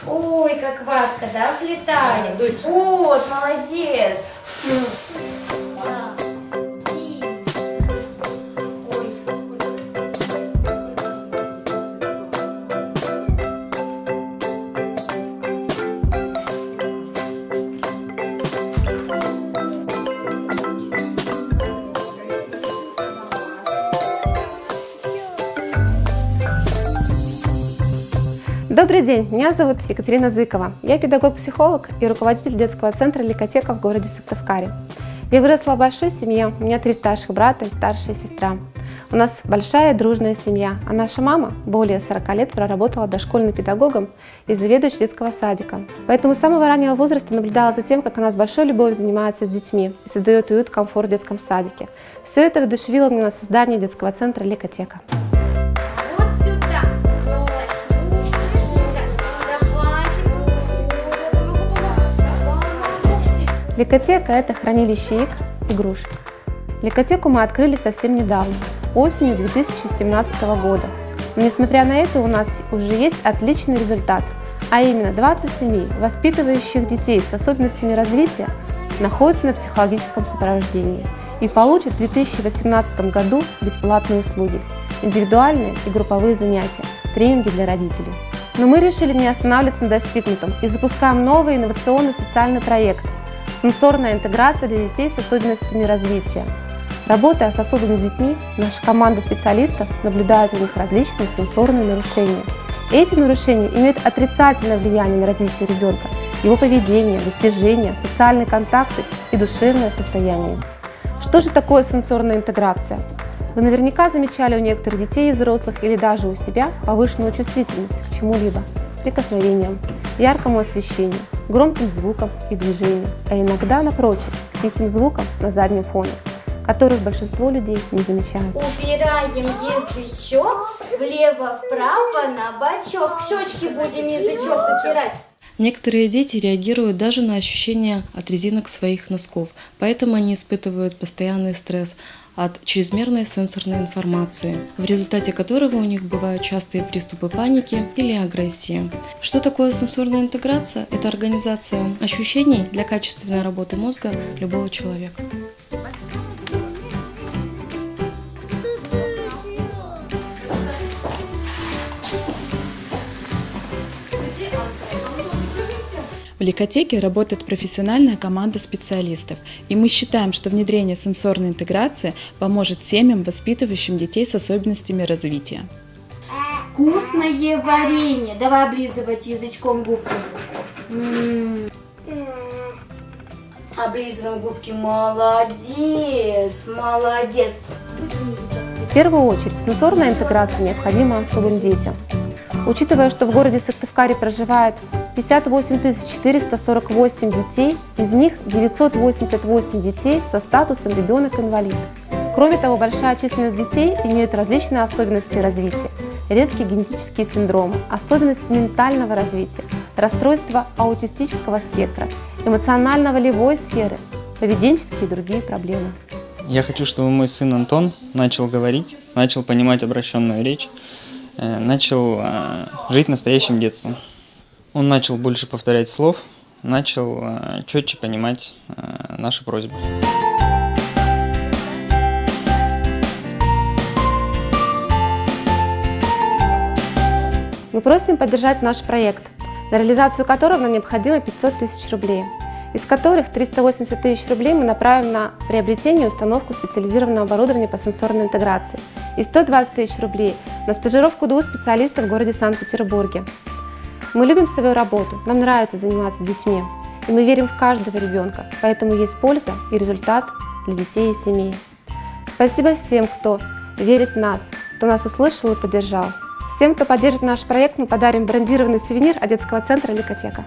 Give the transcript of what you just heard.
Ой, как ватка, да, слетали? Вот, молодец. Да. Добрый день, меня зовут Екатерина Зыкова. Я педагог-психолог и руководитель детского центра «Ликотека» в городе Сыктывкаре. Я выросла в большой семье, у меня 3 старших брата и старшая сестра. У нас большая дружная семья, а наша мама более 40 лет проработала дошкольным педагогом и заведующей детского садика. Поэтому с самого раннего возраста наблюдала за тем, как она с большой любовью занимается с детьми и создает уют, комфорт в детском садике. Все это воодушевило меня на создание детского центра «Ликотека». Ликотека – это хранилище игр, игрушек. Ликотеку мы открыли совсем недавно, осенью 2017 года. Но несмотря на это, у нас уже есть отличный результат, а именно 20 семей, воспитывающих детей с особенностями развития, находятся на психологическом сопровождении и получат в 2018 году бесплатные услуги, индивидуальные и групповые занятия, тренинги для родителей. Но мы решили не останавливаться на достигнутом и запускаем новый инновационный социальный проект «Сенсорная интеграция для детей с особенностями развития». Работая с особыми детьми, наша команда специалистов наблюдает у них различные сенсорные нарушения. Эти нарушения имеют отрицательное влияние на развитие ребенка, его поведение, достижения, социальные контакты и душевное состояние. Что же такое сенсорная интеграция? Вы наверняка замечали у некоторых детей и взрослых или даже у себя повышенную чувствительность к чему-либо, прикосновениям, яркому освещению, громким звукам и движениям, а иногда, напротив, тихим звукам на заднем фоне, которых большинство людей не замечают. Убираем язычок влево-вправо на бочок. В щечки будем язычок упирать. Некоторые дети реагируют даже на ощущения от резинок своих носков, поэтому они испытывают постоянный стресс от чрезмерной сенсорной информации, в результате которого у них бывают частые приступы паники или агрессии. Что такое сенсорная интеграция? Это организация ощущений для качественной работы мозга любого человека. В Ликотеке работает профессиональная команда специалистов, и мы считаем, что внедрение сенсорной интеграции поможет семьям, воспитывающим детей с особенностями развития. Вкусное варенье. Давай облизывать язычком губки. Облизываем губки. Молодец, молодец. В первую очередь, сенсорная интеграция необходима особым детям. Учитывая, что в городе Сыктывкаре проживает 58 448 детей, из них 988 детей со статусом ребенок-инвалид. Кроме того, большая численность детей имеют различные особенности развития, редкие генетические синдромы, особенности ментального развития, расстройства аутистического спектра, эмоционально-волевой сферы, поведенческие и другие проблемы. Я хочу, чтобы мой сын Антон начал говорить, начал понимать обращенную речь, начал жить настоящим детством. Он начал больше повторять слов, начал четче понимать наши просьбы. Мы просим поддержать наш проект, на реализацию которого нам необходимо 500 тысяч рублей, из которых 380 тысяч рублей мы направим на приобретение и установку специализированного оборудования по сенсорной интеграции и 120 тысяч рублей на стажировку 2 специалистов в городе Санкт-Петербурге. Мы любим свою работу, нам нравится заниматься с детьми, и мы верим в каждого ребенка, поэтому есть польза и результат для детей и семей. Спасибо всем, кто верит в нас, кто нас услышал и поддержал. Всем, кто поддержит наш проект, мы подарим брендированный сувенир от детского центра «Ликотека».